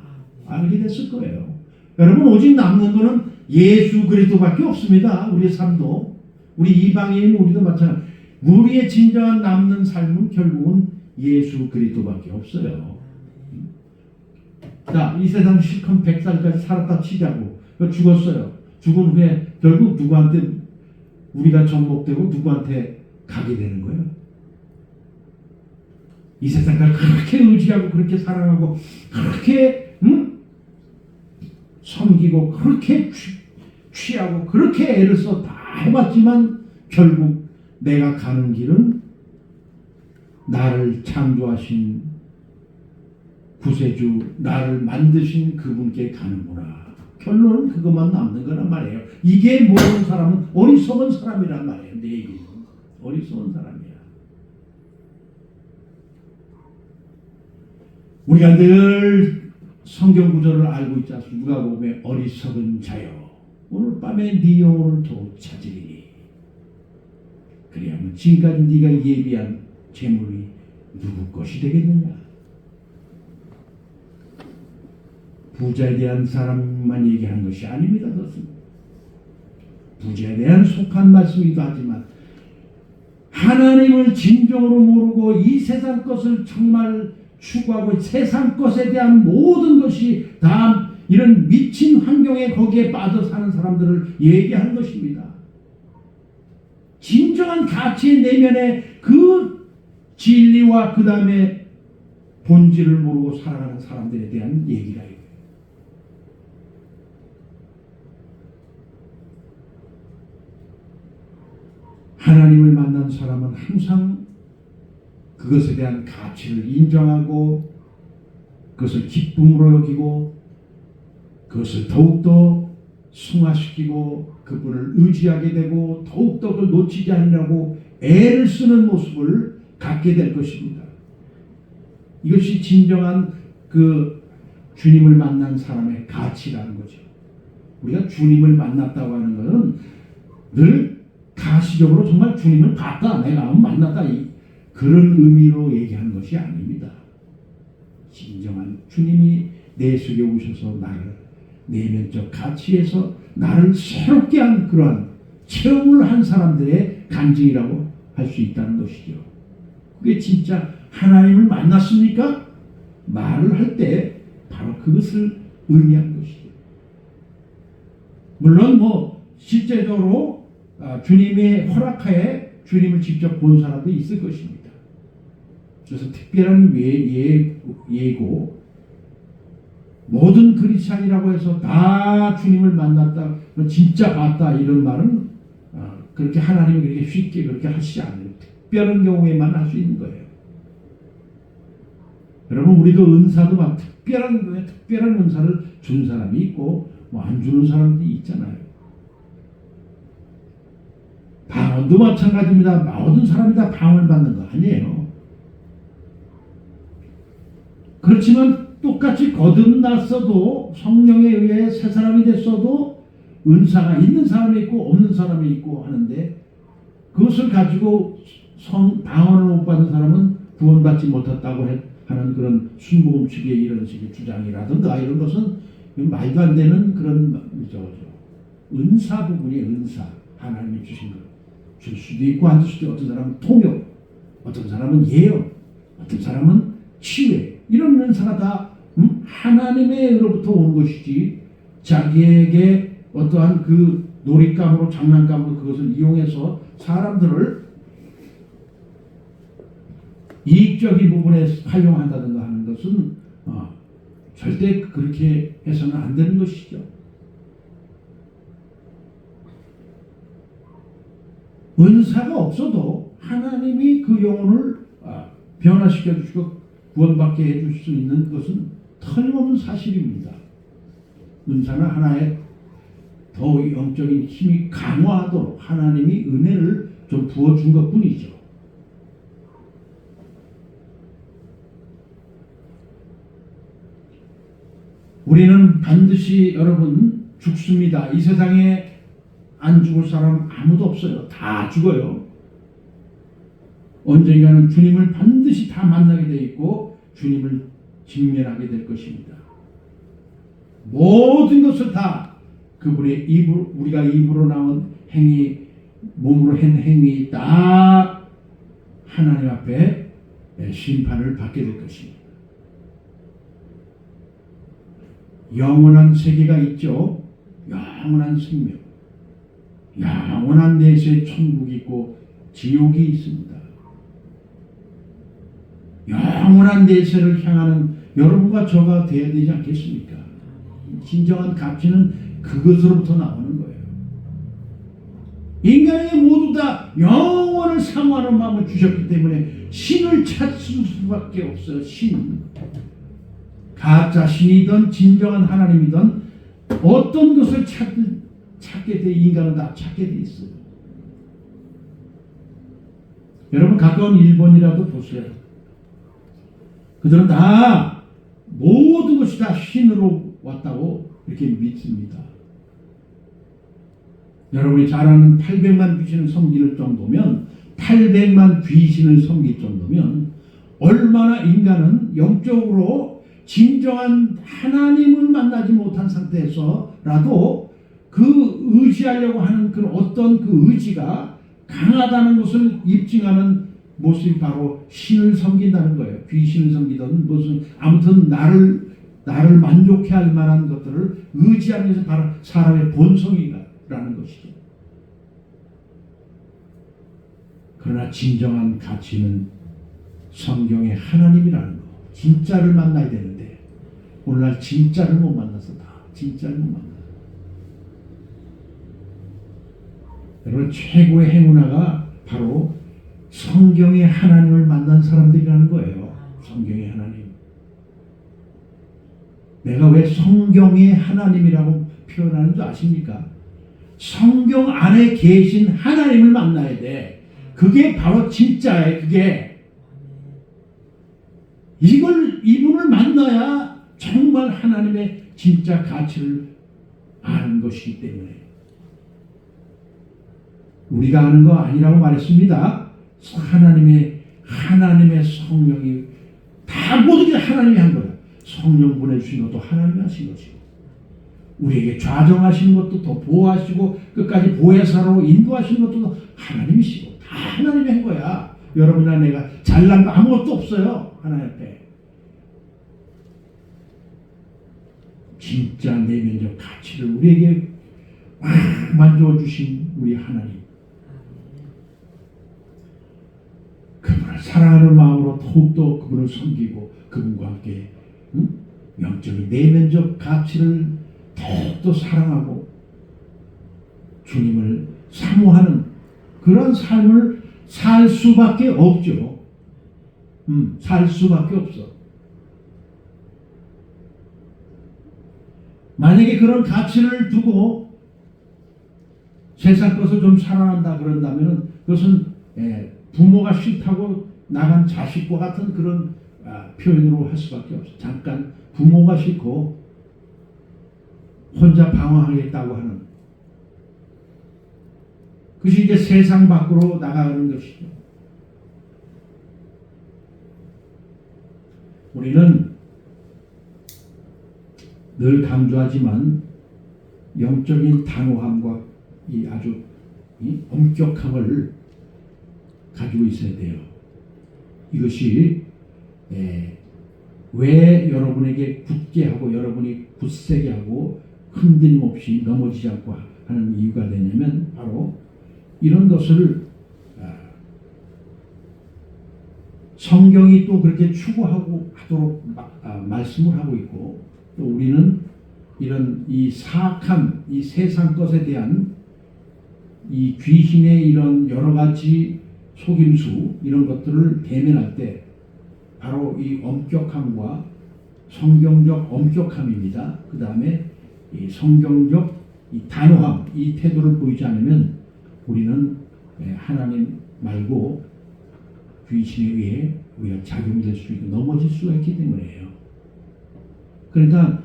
[SPEAKER 1] 알게 됐을 거예요. 여러분 오직 남는 것은 예수 그리스도밖에 없습니다. 우리의 삶도 우리 이방인 우리도 마찬가지. 우리의 진정한 남는 삶은 결국은 예수 그리스도밖에 없어요. 자, 이 세상 실컷 100살까지 살았다 치자고 죽었어요. 죽은 후에 결국 누구한테 우리가 접목되고 누구한테 가게 되는 거예요. 이 세상을 그렇게 의지하고 그렇게 사랑하고 그렇게 섬기고 그렇게 취하고 그렇게 애를 써 다 해봤지만 결국 내가 가는 길은 나를 창조하신 구세주 나를 만드신 그분께 가는구나. 결론은 그것만 남는 거란 말이에요. 이게 모르는 사람은 어리석은 사람이란 말이에요. 내 얘기는 어리석은 사람이야. 우리가 늘 성경 구절을 알고 있지 않습니까? 누가복음에 어리석은 자여 오늘 밤에 네 영혼을 도 찾으리니 그리하면 지금까지 네가 예비한 재물이 누구 것이 되겠느냐. 부자에 대한 사람만 얘기하는 것이 아닙니다. 그것은 부자에 대한 속한 말씀이기도 하지만 하나님을 진정으로 모르고 이 세상 것을 정말 추구하고 세상 것에 대한 모든 것이 다 이런 미친 환경에 거기에 빠져 사는 사람들을 얘기하는 것입니다. 진정한 가치의 내면의 그 진리와 그 다음에 본질을 모르고 살아가는 사람들에 대한 얘기가 이거예요. 하나님을 만난 사람은 항상 그것에 대한 가치를 인정하고 그것을 기쁨으로 여기고 그것을 더욱더 승화시키고 그분을 의지하게 되고 더욱더 그걸 놓치지 않으려고 애를 쓰는 모습을 갖게 될 것입니다. 이것이 진정한 그 주님을 만난 사람의 가치라는 거죠. 우리가 주님을 만났다고 하는 것은 늘 가시적으로 정말 주님을 봤다, 내가 만났다, 그런 의미로 얘기하는 것이 아닙니다. 진정한 주님이 내 속에 오셔서 나를 내면적 가치에서 나를 새롭게 한 그러한 체험을 한 사람들의 간증이라고 할 수 있다는 것이죠. 그게 진짜 하나님을 만났습니까? 말을 할 때 바로 그것을 의미한 것이죠. 물론 실제적으로 주님의 허락하에 주님을 직접 본 사람도 있을 것입니다. 그래서 특별한 예고, 모든 크리스찬이라고 해서 다 주님을 만났다, 진짜 봤다 이런 말은 그렇게 하나님이 그렇게 쉽게 그렇게 하시지 않아요. 특별한 경우에만 할 수 있는 거예요. 여러분, 우리도 은사도 막 특별한 은사를 준 사람이 있고 안 주는 사람들이 있잖아요. 방언도 마찬가지입니다. 모든 사람이 다 방언을 받는 거 아니에요. 그렇지만 똑같이 거듭났어도 성령에 의해 새 사람이 됐어도 은사가 있는 사람이 있고 없는 사람이 있고 하는데 그것을 가지고 방언을 못 받은 사람은 구원받지 못했다고 하는 그런 순복음 측의 이런 식의 주장이라든가 이런 것은 말도 안 되는 그런 은사 부분이에요. 은사. 하나님이 주신 것. 줄 수도 있고 안 줄 수도 있고, 어떤 사람은 통역, 어떤 사람은 예언, 어떤 사람은 치유, 이런 은사가 다 하나님의로부터 온 것이지 자기에게 어떠한 그 놀잇감으로 장난감으로 그것을 이용해서 사람들을 이익적인 부분에 활용한다든가 하는 것은 절대 그렇게 해서는 안 되는 것이죠. 은사가 없어도 하나님이 그 영혼을 변화시켜 주시고 구원받게 해줄 수 있는 것은 틀림없는 사실입니다. 은사는 하나의 더 영적인 힘이 강화하도록 하나님이 은혜를 좀 부어준 것뿐이죠. 우리는 반드시 여러분 죽습니다. 이 세상에 안 죽을 사람 아무도 없어요. 다 죽어요. 언젠가는 주님을 반드시 다 만나게 돼 있고 주님을 직면하게 될 것입니다. 모든 것을 다 그분의 우리가 입으로 나온 행위, 몸으로 한 행위 다 하나님 앞에 심판을 받게 될 것입니다. 영원한 세계가 있죠. 영원한 생명, 영원한 내세의 천국이 있고 지옥이 있습니다. 영원한 내세를 향하는 여러분과 저가 되어야 되지 않겠습니까? 진정한 가치는 그것으로부터 나오는 거예요. 인간에게 모두 다 영원을 사모하는 마음을 주셨기 때문에 신을 찾을 수밖에 없어요. 신. 가짜 신이든 진정한 하나님이든 어떤 것을 찾게 돼 인간은 다 찾게 돼 있어요. 여러분 가까운 일본이라도 보세요. 그들은 다 모든 것이 다 신으로 왔다고 이렇게 믿습니다. 여러분이 잘 아는 800만 귀신을 섬길 정도면 800만 귀신을 섬길 정도면 얼마나 인간은 영적으로 진정한 하나님을 만나지 못한 상태에서라도 그 의지하려고 하는 그 어떤 그 의지가 강하다는 것을 입증하는 모습이 바로 신을 섬긴다는 거예요. 귀신을 섬기든 무슨 아무튼 나를 만족해 할 만한 것들을 의지하는 것이 바로 사람의 본성이라는 것이죠. 그러나 진정한 가치는 성경의 하나님이라는 거. 진짜를 만나야 되는데 오늘날 진짜를 못 만나서 다 진짜를 못 만나. 여러분 최고의 행운아가 바로 성경의 하나님을 만난 사람들이라는 거예요. 성경의 하나님. 내가 왜 성경의 하나님이라고 표현하는 줄 아십니까? 성경 안에 계신 하나님을 만나야 돼. 그게 바로 진짜예요. 그게 이분을 만나야 정말 하나님의 진짜 가치를 아는 것이기 때문에 우리가 아는 거 아니라고 말했습니다. 하나님의 성령이 다 모든 게 하나님이 한 거예요. 성령 보내주신 것도 하나님이 하신 것이고 우리에게 좌정하시는 것도 더 보호하시고 끝까지 보혜사로 인도하시는 것도 하나님이시고 다 하나님이 한 거야. 여러분이나 내가 잘난 거 아무것도 없어요. 하나님 앞에. 진짜 내면적 가치를 우리에게 만들어 주신 우리 하나님. 그분을 사랑하는 마음으로 더욱더 그분을 섬기고 그분과 함께 영적인 내면적 가치를 더욱더 사랑하고 주님을 사모하는 그런 삶을 살 수밖에 없죠. 살 수밖에 없어. 만약에 그런 가치를 두고 세상 것을 좀 사랑한다 그런다면 그것은 부모가 싫다고 나간 자식과 같은 그런 표현으로 할 수밖에 없어. 잠깐 부모가 싫고 혼자 방황하겠다고 하는 그것이 이제 세상 밖으로 나가는 것이죠. 우리는 늘 강조하지만 영적인 단호함과 이 아주 엄격함을 가지고 있어야 돼요. 이것이 왜 여러분에게 굳게 하고 여러분이 굳세게 하고 흔들림 없이 넘어지지 않고 하는 이유가 되냐면 바로 이런 것을 성경이 또 그렇게 추구하고 하도록 말씀을 하고 있고 또 우리는 이런 이 사악한 이 세상 것에 대한 이 귀신의 이런 여러 가지 속임수 이런 것들을 대면할 때 바로 이 엄격함과 성경적 엄격함입니다. 그 다음에 이 성경적 이 단호함 이 태도를 보이지 않으면 우리는 하나님 말고 귀신에 의해 우리가 작용될 수 있고 넘어질 수가 있기 때문이에요. 그러니까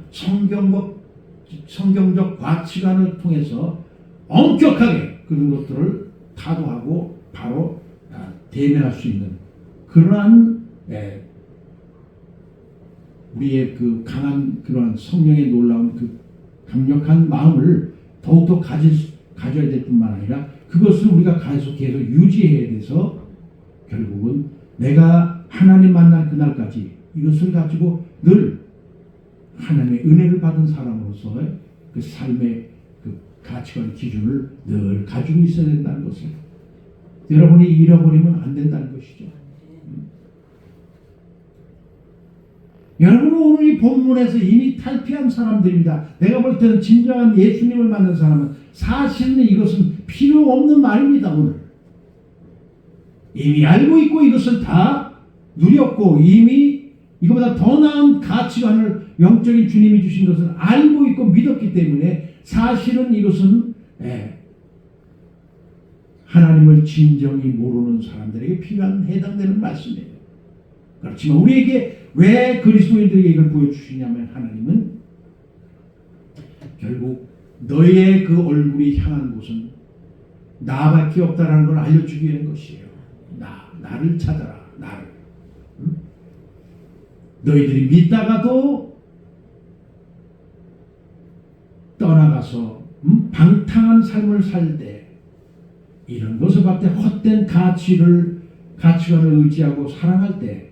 [SPEAKER 1] 성경적 가치관을 통해서 엄격하게 그런 것들을 타도하고 바로 대면할 수 있는 그러한 우리의 그 강한 그러한 성령의 놀라운 그 강력한 마음을 더욱더 가져야 될 뿐만 아니라 그것을 우리가 계속 유지해야 돼서 결국은 내가 하나님 만날 그날까지 이것을 가지고 늘 하나님의 은혜를 받은 사람으로서의 그 삶의 그 가치관 기준을 늘 가지고 있어야 된다는 것을 여러분이 잃어버리면 안 된다는 것이죠. 여러분은 오늘 이 본문에서 이미 탈피한 사람들입니다. 내가 볼 때는 진정한 예수님을 만난 사람은 사실은 이것은 필요 없는 말입니다. 오늘 이미 알고 있고 이것을 다 누렸고 이미 이거보다 더 나은 가치관을 영적인 주님이 주신 것을 알고 있고 믿었기 때문에 사실은 이것은 하나님을 진정히 모르는 사람들에게 필요한 해당되는 말씀이에요. 그렇지만 우리에게 왜 그리스도인들에게 이걸 보여주시냐면 하나님은 결국 너의 그 얼굴이 향한 곳은 나밖에 없다라는 걸 알려주기 위한 것이에요. 나를 찾아라. 나를. 너희들이 믿다가도 떠나가서 방탕한 삶을 살 때 이런 것을 봤을 때 헛된 가치관을 의지하고 사랑할 때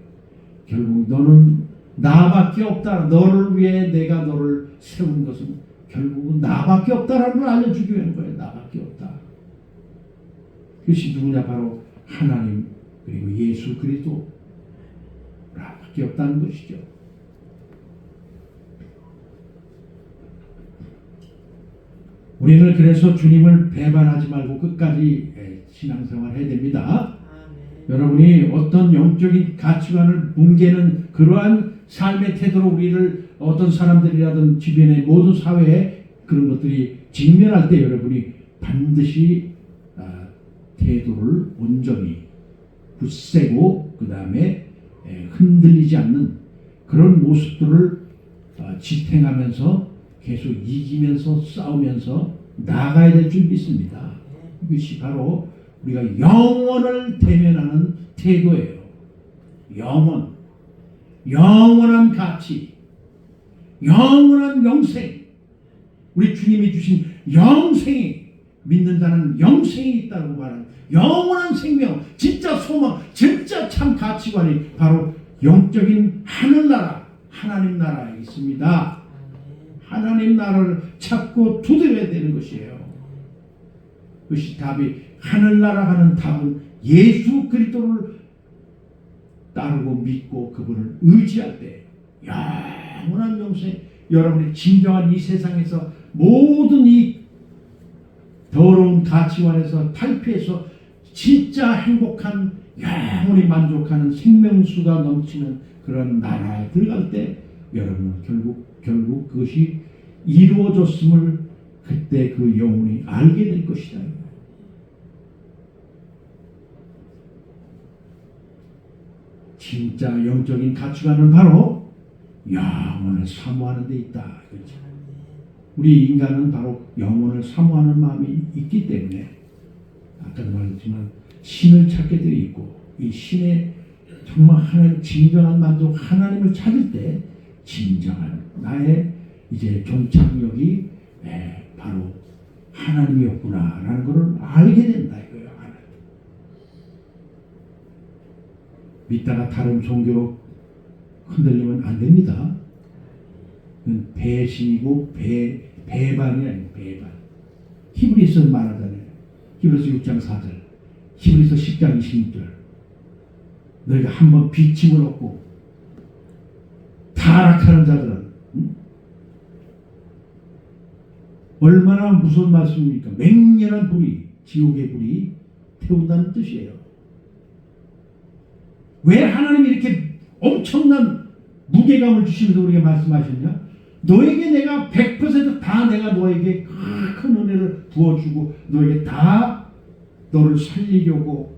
[SPEAKER 1] 결국 너는 나밖에 없다. 너를 위해 내가 너를 세운 것은 결국은 나밖에 없다라는 걸 알려주기 위한 거예요. 나밖에 없다. 그것이 누구냐? 바로 하나님 그리고 예수 그리스도 나밖에 없다는 것이죠. 우리는 그래서 주님을 배반하지 말고 끝까지 신앙생활 해야 됩니다. 여러분이 어떤 영적인 가치관을 뭉개는 그러한 삶의 태도로 우리를 어떤 사람들이라든 주변의 모든 사회에 그런 것들이 직면할 때 여러분이 반드시 태도를 온전히 굳세고 그 다음에 흔들리지 않는 그런 모습들을 지탱하면서 계속 이기면서 싸우면서 나아가야 될 줄 믿습니다. 이것이 바로 우리가 영원을 대면하는 태도예요. 영원한 가치, 영원한 영생, 우리 주님이 주신 영생이 믿는 자는 영생이 있다고 말하는 영원한 생명, 진짜 소망, 진짜 참 가치관이 바로 영적인 하늘나라, 하나님 나라에 있습니다. 하나님 나라를 찾고 두드려야 되는 것이에요. 그것이 답이 하늘나라 하는 답은 예수 그리스도를 따르고 믿고 그분을 의지할 때 영원한 영생, 여러분이 진정한 이 세상에서 모든 이 더러운 가치관에서 탈피해서 진짜 행복한 영원히 만족하는 생명수가 넘치는 그런 나라에 들어갈 때 여러분은 결국 그것이 이루어졌음을 그때 그 영혼이 알게 될 것이다. 진짜 영적인 가치관은 바로 영혼을 사모하는 데 있다. 그렇죠? 우리 인간은 바로 영혼을 사모하는 마음이 있기 때문에 아까도 말했지만 신을 찾게 되어 있고 이 신의 정말 하나님 진정한 만족 하나님을 찾을 때 진정한 나의 이제 종착역이 바로 하나님이었구나라는 것을 알게 된다 이거예요. 하나님. 믿다가 다른 종교로 흔들리면 안 됩니다. 그건 배신이고 배반이 아니고 배반. 히브리서는 말하잖아요. 히브리서 6장 4절, 히브리서 10장 26절. 너희가 한번 비침을 얻고 타락하는 자들은 얼마나 무서운 말씀입니까? 맹렬한 불이, 지옥의 불이 태운다는 뜻이에요. 왜 하나님이 이렇게 엄청난 무게감을 주시면서 우리에게 말씀하셨냐? 너에게 내가 100% 내가 너에게 큰 은혜를 부어주고 너에게 다 너를 살리려고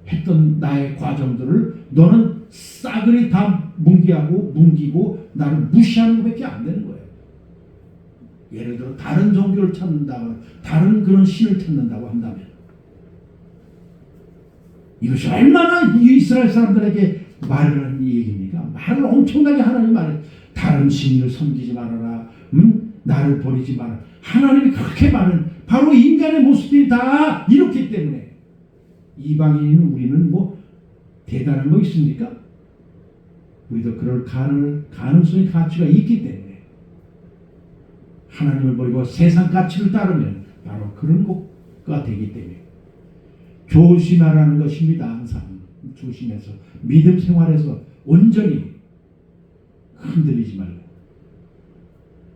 [SPEAKER 1] 했던 나의 과정들을 너는 싸그리 다 뭉기고 나를 무시하는 것밖에 안 되는 거예요. 예를 들어 다른 종교를 찾는다거나 다른 그런 신을 찾는다고 한다면 이것이 얼마나 이스라엘 사람들에게 말을 하는 얘기입니까? 말을 엄청나게 하나님 말해. 다른 신을 섬기지 말아라. 나를 버리지 마라. 하나님이 그렇게 말은 바로 인간의 모습들이 다 이렇기 때문에 이방인인 우리는 뭐 대단한 거 있습니까? 우리도 그럴 가능성의 가치가 있기 때문에 하나님을 버리고 세상 가치를 따르면 바로 그런 것가 되기 때문에 조심하라는 것입니다. 항상 조심해서 믿음 생활에서 온전히 흔들리지 말고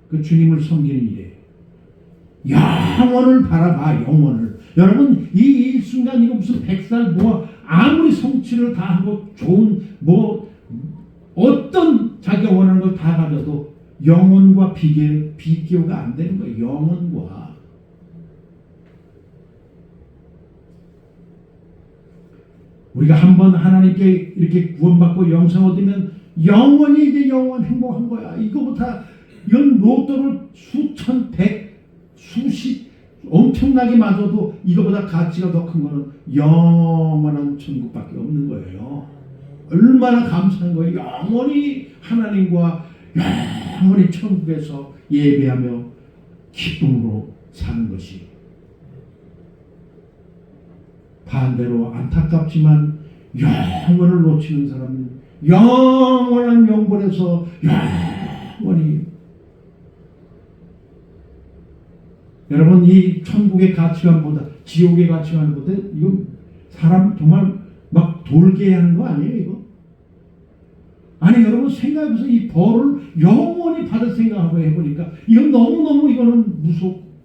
[SPEAKER 1] 그 주님을 섬기는 일에 영원을 바라봐. 영원을. 여러분 이 순간 이거 무슨 100살 뭐 아무리 성취를 다 하고 좋은 뭐 어떤 자기가 원하는 걸 다 가져도 영혼과 비교가 안 되는 거예요. 영혼과. 우리가 한번 하나님께 이렇게 구원받고 영생 얻으면 영원히 이제 영원 행복한 거야. 이거보다 이런 로또를 수천, 백, 수십 엄청나게 맞아도 이거보다 가치가 더 큰 거는 영원한 천국밖에 없는 거예요. 얼마나 감사한 거예요. 영원히 하나님과 영원히 천국에서 예배하며 기쁨으로 사는 것이. 반대로 안타깝지만 영원을 놓치는 사람은 영원한 명분에서 영원히. 여러분, 이 천국의 가치관보다 지옥의 가치관보다 이거 사람 정말 막 돌게 하는 거 아니에요 이거? 아니 여러분 생각해보세요. 이 벌을 영원히 받을 생각하고 해보니까 이건 너무너무 이거는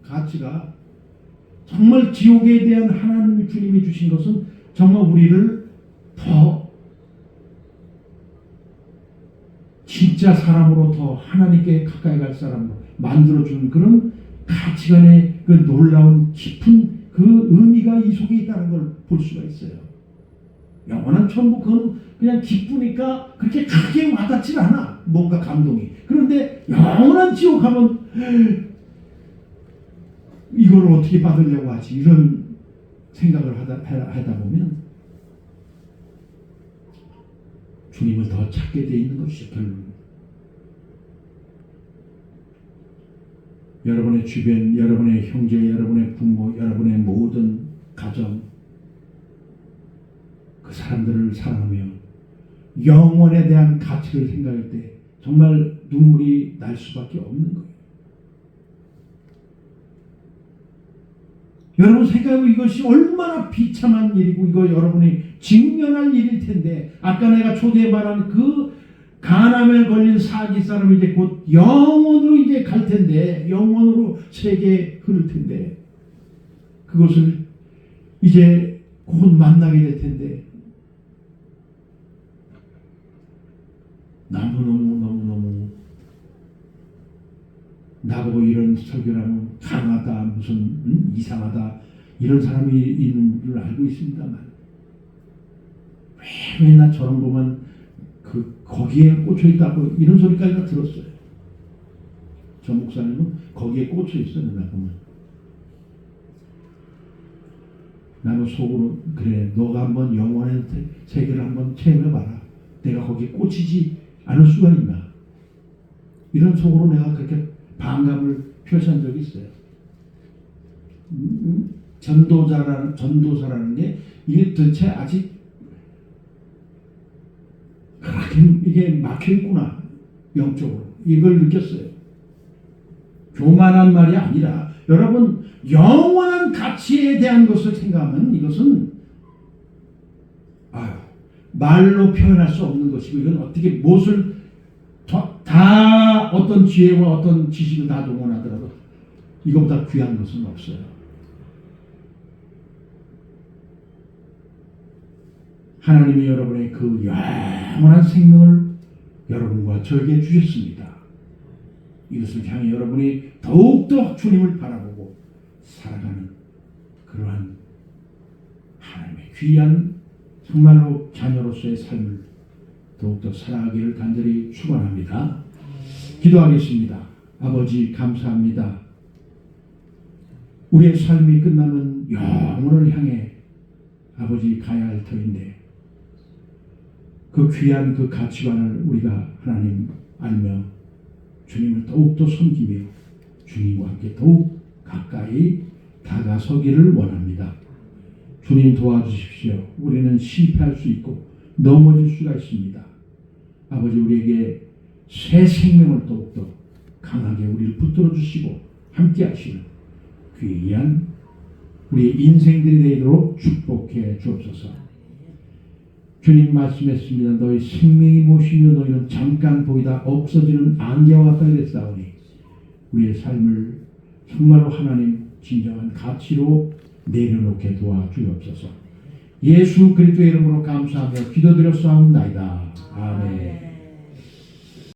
[SPEAKER 1] 가치가 정말 지옥에 대한 하나님 주님이 주신 것은 정말 우리를 더 진짜 사람으로 더 하나님께 가까이 갈 사람으로 만들어주는 그런 가치관의 그 놀라운 깊은 그 의미가 이 속에 있다는 걸 볼 수가 있어요. 영원한 천국 그건 그냥 기쁘니까 그렇게 크게 와닿질 않아. 뭔가 감동이. 그런데 영원한 지옥 하면 이걸 어떻게 받으려고 하지? 이런 생각을 하다 보면 주님을 더 찾게 돼 있는 것이죠. 결국 여러분의 주변, 여러분의 형제, 여러분의 부모, 여러분의 모든 가정, 그 사람들을 사랑하며 영원에 대한 가치를 생각할 때 정말 눈물이 날 수밖에 없는 거예요. 여러분 생각해보면 이것이 얼마나 비참한 일이고 이거 여러분이 직면할 일일 텐데, 아까 내가 초대에 말한 그 간암에 걸린 사기 사람이 이제 곧 영원으로 이제 갈 텐데, 영원으로 세계에 흐를 텐데, 그것을 이제 곧 만나게 될 텐데, 너무너무 나보고 이런 설교라면 강하다, 무슨 이상하다 이런 사람이 있는 줄 알고 있습니다만, 왜 맨날 저런 보면 거기에 꽂혀 있다고 이런 소리까지 다 들었어요. 저 목사님은 거기에 꽂혀 있어요. 맨날 보면 나는 속으로 그래, 너가 한번 영원의 세계를 한번 체험해봐라. 내가 거기에 꽂히지 않을 수가 있나, 이런 속으로 내가 그렇게 반감을 표시한 적이 있어요. 전도사라는 게 이게 도대체 아직 이게 막혀있구나, 영적으로. 이걸 느꼈어요. 교만한 말이 아니라 여러분 영원한 가치에 대한 것을 생각하면 이것은 말로 표현할 수 없는 것이고, 이건 어떻게 무엇을 다 어떤 지혜와 어떤 지식을 다 동원하더라도 이것보다 귀한 것은 없어요. 하나님이 여러분의 그 영원한 생명을 여러분과 저에게 주셨습니다. 이것을 향해 여러분이 더욱더 주님을 바라보고 살아가는 그러한 하나님의 귀한 정말로 자녀로서의 삶을 더욱더 살아가기를 간절히 축원합니다. 기도하겠습니다. 아버지 감사합니다. 우리의 삶이 끝나면 영원을 향해 아버지 가야 할 터인데, 그 귀한 그 가치관을 우리가 하나님 알며 주님을 더욱더 섬기며 주님과 함께 더욱 가까이 다가서기를 원합니다. 주님 도와주십시오. 우리는 실패할 수 있고 넘어질 수가 있습니다. 아버지 우리에게 새 생명을 더욱더 강하게 우리를 붙들어 주시고 함께 하시는 귀한 우리의 인생들이 되도록 축복해 주옵소서. 주님 말씀했습니다. 너희 생명이 무엇이며 너희는 잠깐 보이다 없어지는 안개와 같다 그랬사오니, 우리의 삶을 정말로 하나님 진정한 가치로 내려놓게 도와주옵소서. 예수 그리스도의 이름으로 감사하며 기도드렸사옵나이다. 아멘.